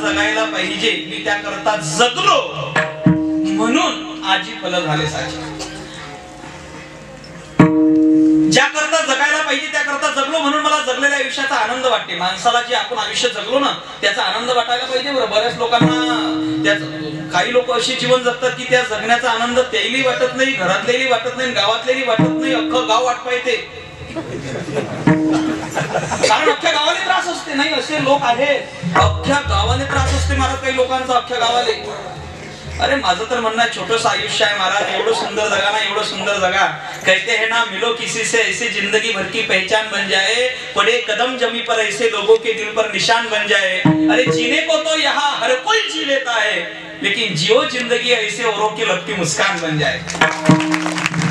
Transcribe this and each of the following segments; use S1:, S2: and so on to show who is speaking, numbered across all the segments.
S1: जगायला पाहिजे मी त्याकरता जगलो म्हणून आजी फल झाले साचे. ज्याकरता जगायला पाहिजे त्याकरता जगलो म्हणून मला जगलेल्या आयुष्याचा आनंद वाटते. माणसाला जे आपण आयुष्य जगलो ना त्याचा आनंद वाटायला पाहिजे. बरं, बऱ्याच लोकांना काही लोक असे जीवन जगतात की त्या जगण्याचा आनंद त्याही वाटत नाही, घरातल्याही वाटत नाही, गावातल्याही वाटत नाही, अख्खं गाव वाट पाहिजे. कारण अख्ख्या गावाला त्रास असते. नाही, असे लोक आहेत अख्ख्या गावाला त्रास असते महाराज, काही लोकांचा अख्ख्या गावाले. अरे माझं तर म्हणणं छोटस आयुष्य आहे महाराज, एवढं सुंदर जगा ना, एवढं सुंदर जगा. कहते हैं ना मिलो किसी से ऐसे जिंदगी भर की पहचान बन जाए, पड़े कदम जमी पर ऐसे लोगों के दिल पर निशान बन जाए. अरे जीने को तो यहाँ हर कोई जी लेता है, लेकिन जियो जिंदगी ऐसे औरों की लगती मुस्कान बन जाए.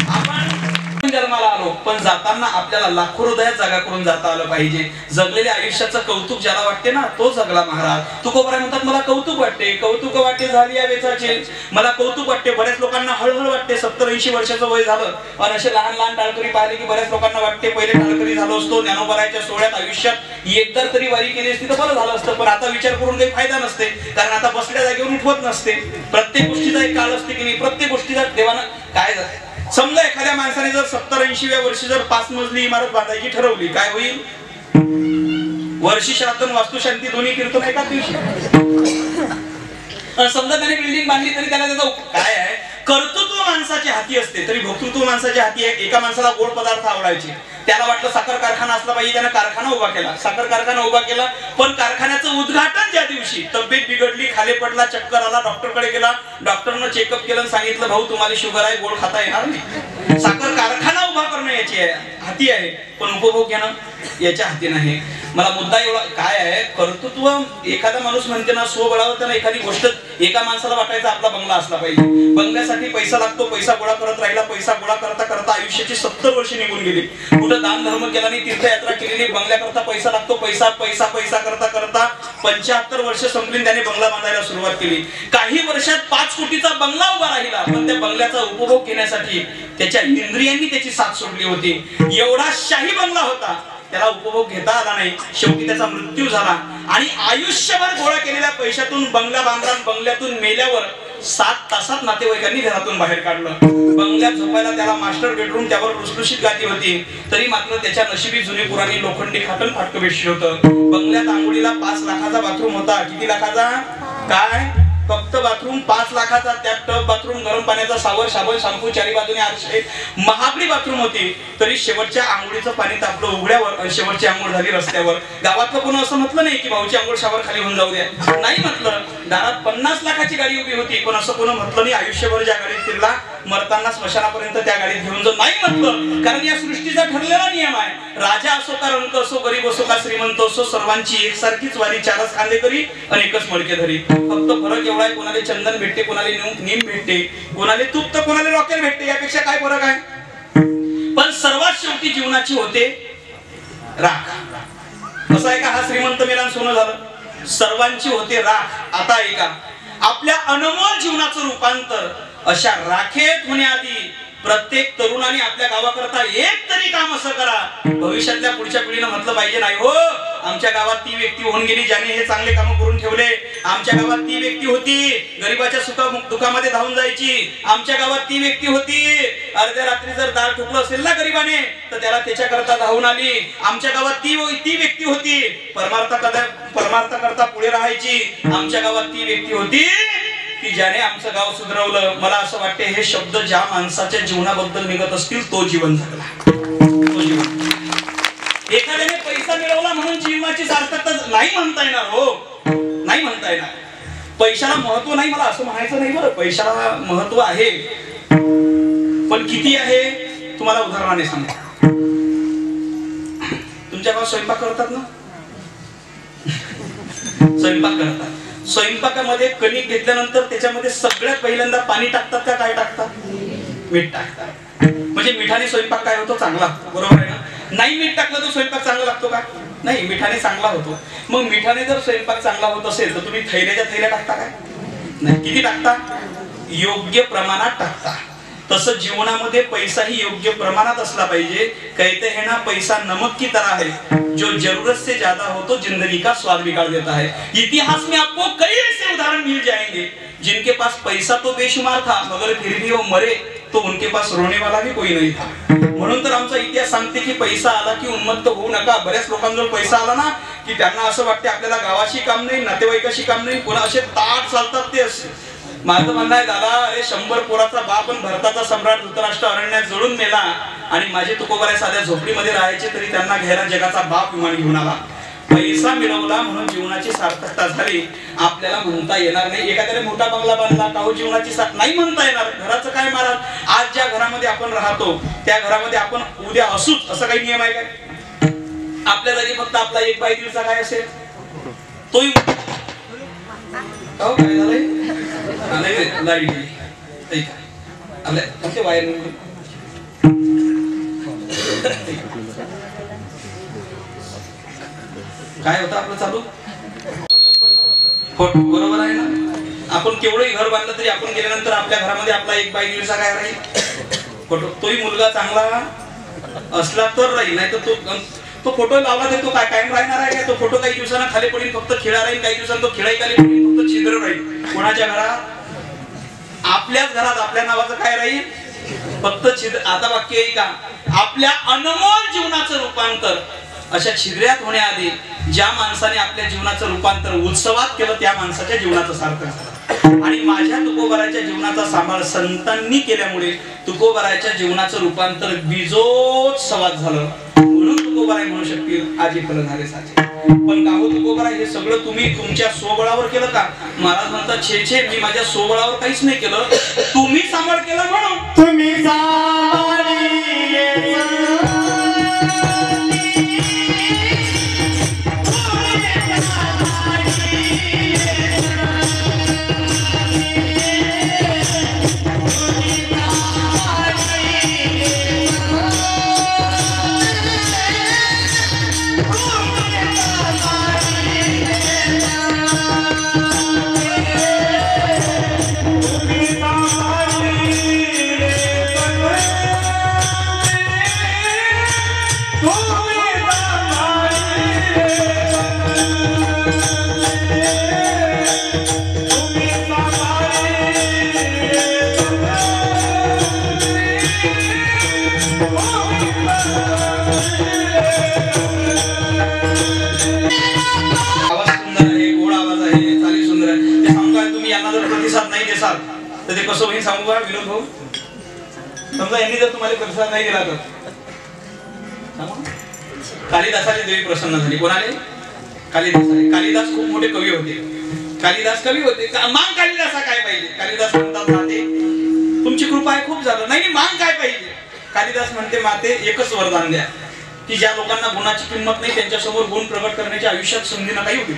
S1: आपण जन्माला आलो पण जाताना आपल्याला लाखो हृदयात जागा करून जाता आलं पाहिजे. जगलेल्या आयुष्याचं कौतुक ज्याला वाटते ना तो जगला महाराज. तुकोबराय म्हणतात मला कौतुक वाटते, कौतुक वाटते झाली या वेचाचे. मला कौतुक वाटते. बऱ्याच लोकांना हळहळ वाटते. 70-80 वर्षाचं वय झालं आणि असे लहान लहान टाळकरी पाहिले की बऱ्याच लोकांना वाटते पहिले टाळकरी झालो असतो, ज्ञानोबरायच्या सोहळ्यात आयुष्यात एकदा तरी वारी केली असती तर बरं झालं असतं. पण आता विचार करून काही फायदा नसते, कारण आता बसल्या जागेवरून उठवत नसते. प्रत्येक गोष्टीचा एक काळ असते की नाही, प्रत्येक गोष्टीचा देवानं काय. समजा एखाद्या माणसाने जर 70-80व्या वर्षी जर 5 मजली इमारत बांधायची ठरवली, काय होईल? वर्षी श्राद्ध वास्तुशांती दोन्ही कीर्तन एकाच दिवशी. समजा त्याने बिल्डिंग बांधली तरी त्याला त्याचा काय आहे, कर्तृत्व माणसाच्या हाती असते तरी भोक्तृत्व माणसाच्या हाती आहे. एका माणसाला गोड पदार्थ आवडायचे, त्याला वाटलं साखर कारखाना असला पाहिजे, त्याने कारखाना उभा केला, साखर कारखाना उभा केला. पण कारखान्याचं उद्घाटन ज्या दिवशी तब्येत बिघडली, खाली पडला, चक्कर आला, डॉक्टरकडे गेला. डॉक्टरनं चेकअप केलं आणि सांगितलं भाऊ तुम्हाला शुगर आहे, गोड खाता येणार नाही. साखर कारखाना उभा करणं याची हाती आहे, पण उपभोग घेणं याच्या हाती नाही. मला मुद्दा एवढा काय आहे, कर्तृत्व. एखादा माणूस म्हणते ना स्वबळावर त्याला एखादी गोष्ट, एका माणसाला वाटायचा आपला बंगला असला पाहिजे. बंगल्यासाठी पैसा लागतो, पैसा गोळा करत राहिला, पैसा गोळा करता करता आयुष्याची 70 वर्ष निघून गेली. कुठं दान धर्म केला नाही, तीर्थयात्रा केली नाही, बंगल्याकरता पैसा लागतो, पैसा पैसा पैसा करता करता 75 वर्ष संपली, त्याने बंगला बांधायला सुरुवात केली. काही वर्षात 5 कोटीचा बंगला उभा राहिला, पण त्या बंगल्याचा उपभोग घेण्यासाठी त्याच्या इंद्रियांनी त्याची साथ सोडली होती. एवढा शाही बंगला होता, त्याला उपभोग घेता आला नाही. शेवटी त्याचा मृत्यू झाला आणि आयुष्यभर गोळा केलेल्या पैशातून बंगला बांधला. बंगल्यातून मेल्यावर 7 तासात नातेवाईकांनी घरातून बाहेर काढलं. बंगल्यात झोपायला त्याला मास्टर बेडरूम, त्यावर लुसलुशीत गादी होती, तरी मात्र त्याच्या नशिबी जुनी पुराणी लोखंडी खाटण फाटकं बेडशीट होतं. बंगल्यात आंघोळीला 5 लाखाचा बाथरूम होता. किती लाखाचा? काय फक्त बाथरूम 5 लाखाचा. त्यात टब बाथरूम, गरम पाण्याचा सावर, साबण, शॅम्पू, चारी बाजूने आरशे, महागडी बाथरूम होती. तरी शेवटच्या आंघोळीचं पाणी तापलं उघड्यावर आणि शेवटची आंघोळ झाली रस्त्यावर. गावातलं कोण असं म्हटलं नाही की भाऊची आंघोळ शावर खाली होऊन जाऊ द्या, नाही म्हटलं. दारात 50 लाखाची गाडी उभी होती, पण असं कोण म्हटलं नाही आयुष्यभर ज्या गाडीत फिरला मरताना स्मशानापर्यंत त्या गाडीत घेऊन जाऊ, नाही म्हटलं. कारण या सृष्टीचा ठरलेला नियम आहे, राजा असो का रंक असो, गरीब असो का श्रीमंत असो, सर्वांची एकसारखीच वारी, 4च खांदे करी आणि एकच मडके धरी. फक्त फरक एवढा आहे, कोणाला चंदन भेटते, कोणाला नीम भेटते, कोणाला तूप तर कोणाला रॉकेल भेटते, यापेक्षा काय फरक आहे. पण सर्वात शेवटी जीवनाची होते राख. असं आहे का हा श्रीमंत मेला सोनं झालं? सर्वांची होते राख. आता ऐका, आपल्या अनमोल जीवनाचं रूपांतर अशा राखेत होण्याआधी प्रत्येक तरुणाने आपल्या गावाकरता एक तरी काम असं करा, भविष्यातल्या पुढच्या पिढीनं म्हटलं पाहिजे नाही हो आमच्या गावात ती व्यक्ती होऊन गेली ज्याने हे चांगले काम करून ठेवले. आमच्या गावात ती व्यक्ती होती गरीबाच्या दुःखामध्ये धावून जायची. आमच्या गावात ती व्यक्ती होती, अर्ध्या रात्री जर दार ठोकलं असेल ना गरीबाने तर त्याला त्याच्याकरता धावून आली. आमच्या गावात ती व्यक्ती होती परमार्थ करता पुढे राहायची. आमच्या गावात ती व्यक्ती होती की ज्याने आमचं गाव सुधरवलं. मला असं वाटते हे शब्द ज्या माणसाच्या जीवनाबद्दल निघत असतील तो जीवन जगला, तो जीवन. एखाद्याने पैसा मिळवला म्हणून जीवनाची सार्थकता नाही म्हणता येणार हो, नाही म्हणता येणार. पैशाला महत्व नाही मला असं म्हणायचं नाही बरं, पैशाला महत्व आहे, पण किती आहे तुम्हाला उदाहरणाने सांगा. तुमच्या गावात स्वयंपाक करतात ना, स्वयंपाक करतात. स्वयंपाकामध्ये कणिक घेतल्यानंतर त्याच्यामध्ये सगळ्यात पहिल्यांदा पाणी टाकतात का काय टाकतात? मीठ टाकतात. म्हणजे मिठाने स्वयंपाक काय होतो? चांगला होतो, बरोबर आहे ना. नाही मीठ टाकलं तर स्वयंपाक चांगला लागतो का? नाही, मिठाने चांगला होतो. मग मिठाने जर स्वयंपाक चांगला होत असेल तर तुम्ही थैल्याच्या थैल्या टाकता काय? नाही. किती टाकता? योग्य प्रमाणात टाकता. तसं जीवनामध्ये पैसाही योग्य प्रमाणात असला पाहिजे। कहते हैं ना पैसा नमक की तरह है, जो जरूरत से ज्यादा हो तो जिंदगी का स्वाद बिगाड़ देता है। इतिहास में आपको कई ऐसे उदाहरण मिल जाएंगे जिनके पास पैसा तो बेशुमार था, मगर फिर भी वो मरे तो उनके पास रोने वाला भी कोई नाही था। म्हणून तर आमचा इतिहास सांगते की पैसा आला की उन्मत्त होऊ नका। बऱ्याच लोकांजवळ पैसा आला ना की त्यांना असं वाटते आपल्याला गावाशी काम नाही, नातेवाईकाशी काम नाही, पुन्हा असे ताट चालतात ते असे। माझं म्हणणं आहे दादा, अरे 100 पोराचा बाप आणि भारताचा सम्राट धृतराष्ट्र अरण्यात जळून मेला आणि माझे तुकोबाराय साध्या झोपडीमध्ये राहायचे तरी त्यांना घ्यायला जगाचा बाप विमान घेऊन आला। पैसा मिळवला म्हणून जीवनाची सार्थकता झाली आपल्याला म्हणता येणार नाही। एखाद्याने मोठा बंगला बांधला का हो जीवनाची नाही म्हणता येणार। घराचं काय महाराज, आज ज्या घरामध्ये आपण राहतो त्या घरामध्ये आपण उद्या असूच असं काही नियम आहे काय? आपल्या जागी फक्त आपला एक बाई दिवसा काय असेल तोही काय झालंय लाईट गेली आपल्या कोणते वायर काय होतं आपलं चालू फोटो बरोबर आहे ना। आपण केवढंही घर बांधलं तरी आपण गेल्यानंतर आपल्या घरामध्ये आपला एक बाई दिवसा काय राहील फोटो। तोही मुलगा चांगला असला तर राहील, नाही तर तो फोटो लावला तर तो काय कायम राहणार आहे का? तो फोटो काही दिवसांना खाली पडेल, फक्त खिळा राहील, काही दिवसांनी तो खिळाही खाली पडेल, फक्त छिद्र राहील। कोणाच्या घरात? आपल्याच घरात आपल्या नावाचं काय राहील, फक्त छिद्र। आता वाक्य आहे का, आपल्या अनमोल जीवनाचं रूपांतर अशा छिद्र्यात होण्याआधी ज्या माणसाने आपल्या जीवनाचं रूपांतर उत्सवात केलं त्या माणसाच्या जीवनाचं सार्थक झालं। आणि माझ्या तुकोबाराच्या जीवनाचा सांभाळ संतांनी केल्यामुळे तुकोबाराच्या जीवनाचं रूपांतर बीजोत्सवात झालं, म्हणून तुकोबाराय म्हणू शकतील आजी फलधारे साचे। पण का हो तुकोबाराय, हे सगळं तुम्ही तुमच्या स्वबळावर केलं का? महाराज म्हणतात छे छे, मी माझ्या स्वबळावर काहीच नाही केलं, तुम्ही सांभाळ केला म्हणून। तुम्ही तर ते कसं होईल सांगू का विनोद भाऊ? समजा यांनी जर तुम्हाला प्रतिसाद नाही दिला तर कालिदासाची देवी प्रसन्न झाली। कोणाले? कालिदासाले। कालिदास खूप मोठे कवी होते, कालिदास कवी होते। मांग कालिदासा काय पाहिजे? कालिदास म्हणतात माते तुमची कृपा आहे खूप झालं, नाही मांग काय पाहिजे? कालिदास म्हणते माते एकच वरदान द्या की ज्या लोकांना गुणाची किंमत नाही त्यांच्या समोर गुण प्रकट करण्याची आयुष्यात संधी नका येऊ दे।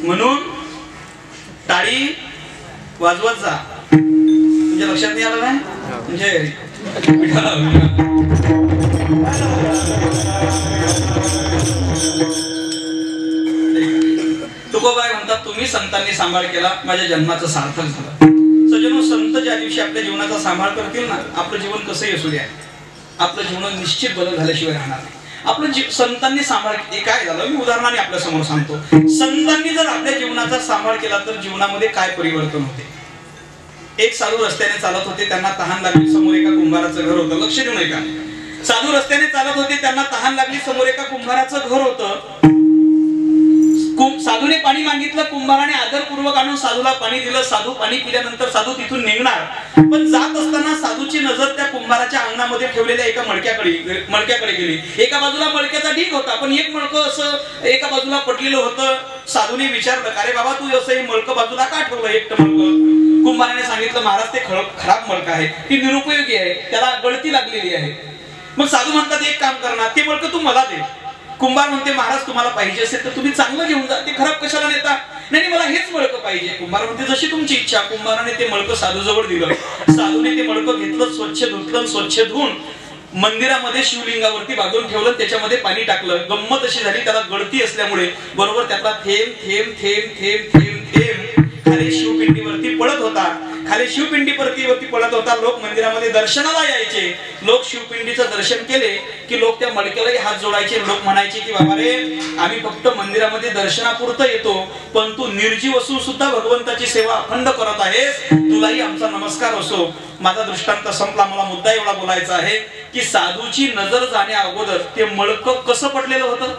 S1: म्हणून टाळी वाजवत जा। तुमच्या लक्षात नाही आलं नाही? म्हणजे तुकोबाराय म्हणतात तुम्ही संतांनी सांभाळ केला, माझ्या जन्माचं सार्थक झालं। सजनो, संत ज्या दिवशी आपल्या जीवनाचा सांभाळ करतील ना, आपलं जीवन कसंही असू द्या, आपलं जीवन निश्चित बदल झाल्याशिवाय राहणार नाही। आपलं संतांनी सांभाळ काय झालं मी उदाहरणाने आपल्या समोर सांगतो। संतांनी जर आपल्या जीवनाचा सांभाळ केला तर जीवनामध्ये काय परिवर्तन होते? एक साधू रस्त्याने चालत होते, त्यांना तहान लागली, समोर एका कुंभाराचं घर होतं। लक्ष देऊ नये का? साधू रस्त्याने चालत होते, त्यांना तहान लागली, समोर एका कुंभाराचं घर होतं। साधूने पाणी मागितलं, कुंभाराने आदरपूर्वक आणून साधूला पाणी दिलं। साधू पाणी पिल्यानंतर साधू तिथून निघणार, पण जात असताना साधूची नजर त्या कुंभाराच्या अंगणामध्ये ठेवलेल्या एका मडक्याकडे गेली। एका बाजूला मडक्याचा ढीग होता, पण एक मडकं असं एका बाजूला पडलेलं होतं। साधूने विचारलं, अरे बाबा तू असं हे मडकं बाजूला का ठेवलं एकटं मडकं? कुंभाराने सांगितलं, महाराज ते खराब मडकं आहे, ती निरुपयोगी आहे, त्याला गळती लागलेली आहे। मग साधू म्हणतात एक काम करणार, ते मडकं तू मला दे। कुंभार म्हणते महाराज तुम्हाला पाहिजे असेल तर तुम्ही चांगलं घेऊन जा, ते खराब कशाला नेता? नाही मला हेच मडकं पाहिजे। कुंभार म्हणते जशी तुमची इच्छा। कुंभाराने ते मडकं साधू जवळ दिलं। साधूने ते मडकं घेतलं, स्वच्छ धुतलं, स्वच्छ धुवून मंदिरामध्ये शिवलिंगावरती बांधून ठेवलं, त्याच्यामध्ये पाणी टाकलं। गंमत अशी झाली, त्याला गळती असल्यामुळे बरोबर त्यातला थेंब थेंब थेंब थेंब थेंब थेंब खाली शिवपिंडीवरती पडत होता। खाली शिवपिंडी वरती पडत होता. लोक मंदिरामध्ये दर्शनाला यायचे. लोक शिवपिंडीचं दर्शन केले की लोक त्या मडक्यालाही हात जोडायचे. लोक म्हणायचे की बाबा रे, आम्ही फक्त मंदिरामध्ये दर्शनापुरतं येतो, पण तू निर्जीव असून सुद्धा भगवंताची सेवा अखंड करत आहेस, तुलाही आमचा नमस्कार असो. माझा दृष्टांत संपला. मला मुद्दा एवढा बोलायचा आहे की साधूची नजर जाण्या अगोदर ते मडकं कसं पडलेलं होतं?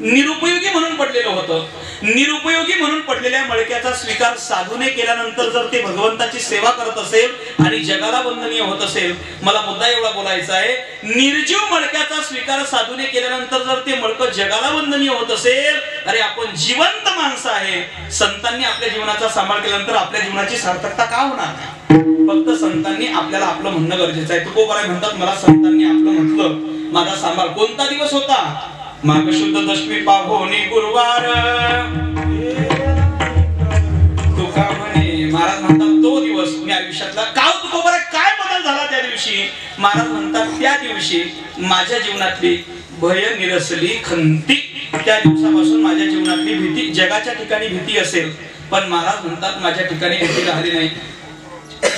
S1: निरुपयोगी म्हणून पडलेलं होतं. निरुपयोगी म्हणून पडलेल्या मडक्याचा स्वीकार साधूने केल्यानंतर जर ते भगवंताची सेवा करत असेल आणि जगाला वंदनीय होत असेल, मला मुद्दा एवढा बोलायचा आहे, निर्जीव मडक्याचा स्वीकार साधूने केल्यानंतर जर ते मडकं जगाला वंदनीय होत असेल, अरे आपण जिवंत माणसं आहे. संतांनी आपल्या जीवनाचा सांभाळ केल्यानंतर आपल्या जीवनाची सार्थकता का होणार नाही? फक्त संतांनी आपल्याला आपलं म्हणणं गरजेचं आहे. तुकोबाराय म्हणतात, मला संतांनी आपलं म्हटलं, माझा सांभाळ. कोणता दिवस होता? माघ शुद्ध दशमी पाहोनी गुरुवार. तुका म्हणे, महाराज म्हणतात तो दिवस मी आयुष्यातला का तुकोबाराय काय बदल झाला त्या दिवशी? महाराज म्हणतात त्या दिवशी माझ्या जीवनातली भय निरसली खंती. त्या दिवसापासून माझ्या जीवनातली भीती, जगाच्या ठिकाणी भीती असेल पण महाराज म्हणतात माझ्या ठिकाणी भीती राहिली नाही.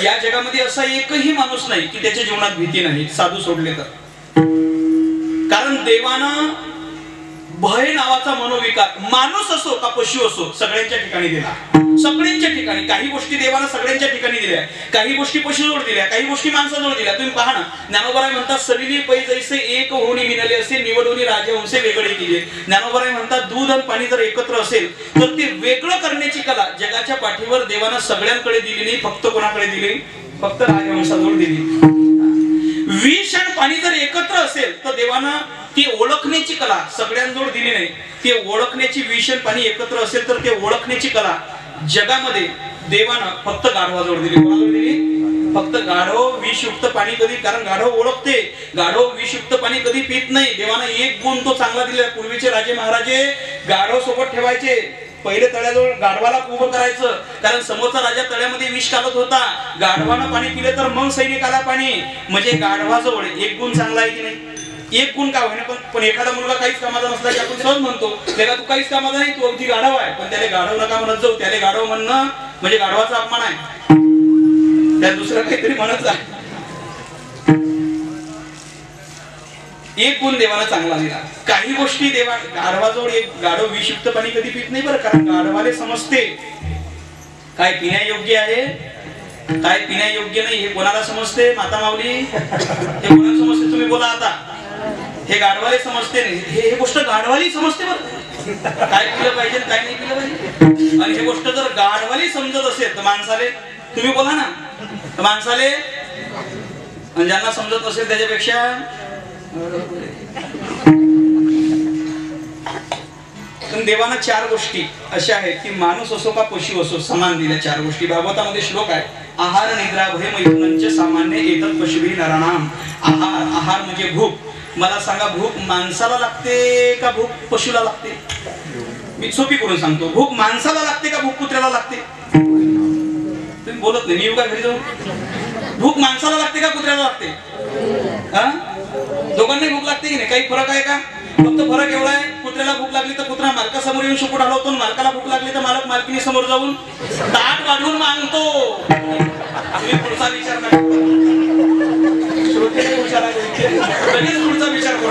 S1: या जगामध्ये असा एकही माणूस नाही की त्याच्या जीवनात भीती नाही, साधू सोडले तर. कारण देवानं भय नावाचा मनोविकार, माणूस असो का पशु असो, सगळ्यांच्या ठिकाणी दिला. सगळ्यांच्या ठिकाणी. काही गोष्टी देवानं सगळ्यांच्या ठिकाणी दिल्या, काही गोष्टी पशुजोड दिल्या, काही गोष्टी माणसाजोड दिल्या. तुम्ही पहा ना, ज्ञानोबाराय म्हणतात, सलिली पै जैसे एक होणी मिळाले असे निवडून राजहंसे वेगळे केले. ज्ञानोबाराय म्हणतात, दूध आणि पाणी जर एकत्र असेल तर ते वेगळं करण्याची कला जगाच्या पाठीवर देवानं सगळ्यांकडे दिली नाही, फक्त कोणाकडे दिली? फक्त राजहंसाजोड दिली. विष आणि पाणी जर एकत्र असेल तर देवानं ती ओळखण्याची कला सगळ्यांजोड दिली नाही. ते ओळखण्याची, विष आणि पाणी एकत्र असेल तर ते ओळखण्याची कला जगामध्ये देवानं फक्त गाढवाजोड दिली. कोणाजोड दिली? फक्त गाढव विषयुक्त पाणी कधी, कारण गाढव ओळखते, गाढव विषयुक्त पाणी कधी पित नाही. देवानं एक गुण तो चांगला दिला. पूर्वीचे राजे महाराजे गाढव सोबत ठेवायचे. पहिले तळ्याजवळ गाढवाला उभं करायचं, कारण समोरचा राजा तळ्यामध्ये विष काढत होता. गाढवानं पाणी पिले तर मग सैनिकाला पाणी. म्हणजे गाढवाजवळ एक गुण चांगला आहे की नाही? एक गुण का होईना, पण एखादा मुलगा काहीच कामाचा नसला की आपण सहज म्हणतो त्याला तू काहीच कामाचा नाही, तू अगदी गाढव आहे. पण त्याला गाढव नका म्हणत जाऊ. त्याला गाढव म्हणणं म्हणजे गाढवाचा अपमान आहे. त्या दुसरं काहीतरी म्हणत आहे. एक गुण देवाला चांगला दिला. काही गोष्टी देवा, गाढवाजवळ एक गाढव विषयुक्त पाणी कधी पित नाही बरं, कारण गाढवाले समजते काय पिण्यायोग्य आहे, काय पिण्यायोग्य नाही. हे कोणाला समजते? माता माऊली, हे कोणाला समजते? तुम्ही बोला आता. हे गाढवाले समजते नाही. हे गोष्ट गाढवाली समजते बरं, काय पिलं पाहिजे काय नाही पिलं पाहिजे. आणि हे गोष्ट जर गाढवाली समजत असेल तर माणसाले, तुम्ही बोला ना, तर माणसाले, ज्यांना समजत असेल त्याच्यापेक्षा देवानं चार गोष्टी अशा आहेत की माणूस असो का पशु असो समान दिल्या. चार गोष्टी भागवतामध्ये श्लोक आहे, आहार निद्रा भय मैथुनंच सामान्य एतत् पशुभी नराणाम. आहार, आहार म्हणजे भूक. मला सांगा, भूक माणसाला लागते का भूक पशुला लागते? मी सोपी करून सांगतो, भूक माणसाला लागते का भूक कुत्र्याला लागते? तुम्ही बोलत नाही, मी येऊ का घरी जाऊ? भूक माणसाला लागते का कुत्र्याला लागते? दोघांनाही भूक लागते की नाही? काही फरक आहे का? फक्त फरक एवढा आहे, कुत्र्याला भूक लागली तर कुत्रा मालकासमोर येऊन शेपूट हलवतो, मालकाला भूक लागली तर मालक मालकीने समोर जाऊन ताट वाढवून मागतो. तुम्ही पुढचा विचार नका करू. लगेच पुढचा विचार करू.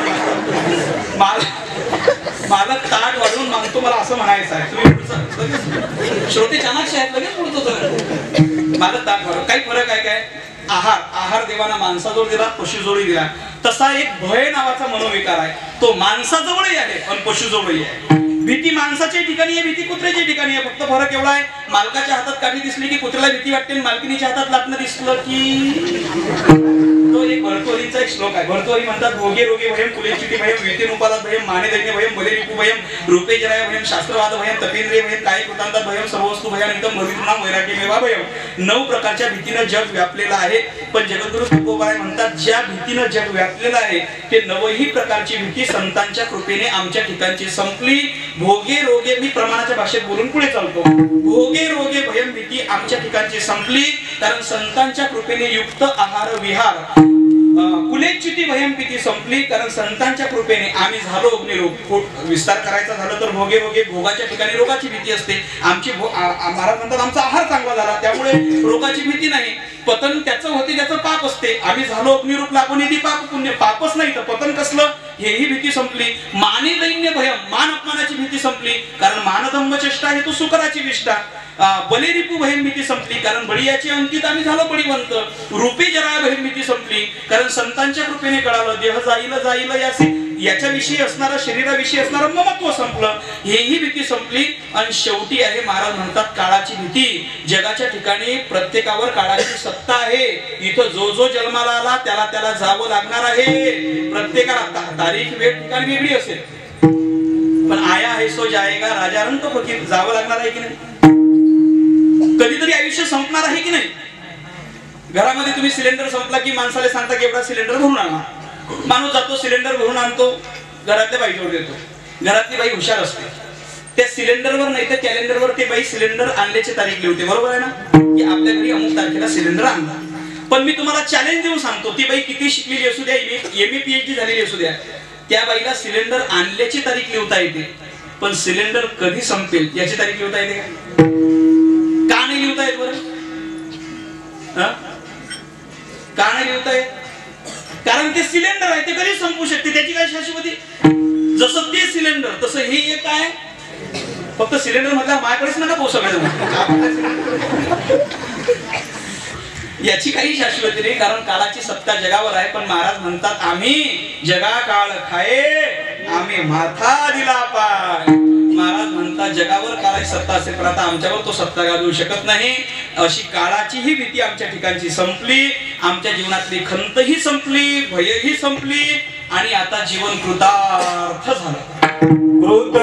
S1: मालक ताट वाढवून मागतो, मला असं म्हणायचं आहे. तुम्ही पुढचा, श्रोते चाणाक्ष आहेत, लगेच पुढचं मालक ताट वाढव. काही फरक आहे काय? आहार, आहार देवाना माणसाजवळ दिला, पशुजवळ दिला. तसा एक भय नावाचा मनोविकार आहे, तो माणसाजवळही आहे पण पशुजवळही आहे. भीती माणसाच्या ठिकाणी आहे, भीती कुत्र्याच्या ठिकाणी आहे. फक्त फरक एवढा आहे, मालकाच्या हातात काठी दिसली की कुत्र्याला भीती वाटते, मालकिनीच्या हातात लाटणं दिसलं की. तो एक भर्तृहरीचा एक श्लोक आहे. भर्तृहरी म्हणतात, भोगे रोगे भयम कुलेचिटी भयम वेतेन उपादात भयम माने दैन्य भयम बले रिपू भयम रूपे जराय भयम शास्त्रवाद भयम तपेंद्रिय भयम काही कृतांतात भयम सर्ववस्तू भयम एकदम भवितृणाम वैराग्यमेवा भयम. 9 प्रकारच्या भीतीनं जग व्यापलेलं आहे. पण जगद्गुरु तुकोबाराय म्हणतात, ज्या भीतीनं जग व्यापलेलं आहे ते 9ही प्रकारची भीती संतांच्या कृपेने आमच्या ठिकाणची संपली. भोगे रोगे, मी प्रमाणाच्या भाषेत बोलून पुढे चालतो. भोगे रोगे भयम भीती आमच्या ठिकाणची संपली, कारण संतांच्या कृपेने युक्त आहार विहार कुलेच्युती भयम भीती संपली, कारण संतांच्या कृपेने आम्ही झालो अग्निरूप. विस्तार करायचा झालं तर भोगे भोगे, भोगाच्या ठिकाणी रोगाची भीती असते. आमची महाराज म्हणतात आमचा आहार चांगला झाला त्यामुळे रोगाची भीती नाही. पतन त्याचं होते त्याचं पाप असते. आम्ही झालो अग्निरूप लागून यदि पाप पुण्य, पापच नाही तर पतन कसलं, हेही भीती संपली. माने दैन्य भयम, मान अपमानाची भीती संपली, कारण मानधम्म चेष्टा हे तो सुकराची विष्ठा. बलिरिपू भयम भीती संपली, कारण बळीयाची अंकित आम्ही झालो बळीवंत. रूपी जरा भयम भीती संपली, कारण संतांच्या कृपेने कळालं देह जाईल याच्याविषयी असणारं, शरीराविषयी असणारं ममत्व संपलं, हेही भीती संपली. आणि शेवटी आहे महाराज म्हणतात काळाची भीती. जगाच्या ठिकाणी प्रत्येकावर काळाची सत्ता आहे. इथं जो जो जन्माला आला त्याला त्याला जावं लागणार आहे. प्रत्येकाला तारीख वेळ ठिकाणी वेगळी असेल, पण आया है सो जाएगा, राजा रंग फकीर, जावं लागणार आहे की नाही. कधीतरी आयुष्य संपणार आहे की नाही. घरामध्ये तुम्ही सिलेंडर संपला की माणसाला सांगता की एवढा सिलेंडर भरून आणा. माणूस जातो सिलेंडर भरून आणतो, घरातल्या बाईजवळ देतो. घरातली बाई हुशार असते, त्या सिलेंडरवर नाही तर कॅलेंडरवर ते बाई सिलेंडर आणल्याची तारीख लिहिते. बरोबर आहे ना, की आपल्या घरी अमुक तारखेला सिलेंडर आणला. पण मी तुम्हाला चॅलेंज देऊन सांगतो, ती बाई किती शिकलेली असू द्या, MA PhD झालेली असू द्या, त्या बाईला सिलेंडर आणल्याची तारीख लिहिता येते, पण सिलेंडर कधी संपेल याची तारीख लिहिता येते का नाही लिहिता येत बरं? का नाही लिहिता येत? कारण ते सिलेंडर आहे, ते कधी संपू शकते, त्याची काय शाश्वती. जसं ते सिलेंडर तसं हे एक आहे. फक्त सिलेंडर मधल्या माझ्याकडेच नका पोहोचू, याची काही शाश्वती नाही, कारण काळाची सत्ता जगावर आहे. पण महाराज म्हणतात आम्ही जगा काळ खाये, आम्ही माथा दिला पाय. महाराज म्हणतात जगावर काळाची सत्ता असेल, पण आता आमच्यावर तो सत्ता गाजवू शकत नाही. अशी काळाचीही भीती आमच्या ठिकाणची संपली. आमच्या जीवनातली खंतही संपली, भयही संपली, आणि आता जीवन कृतार्थ झालं. कृत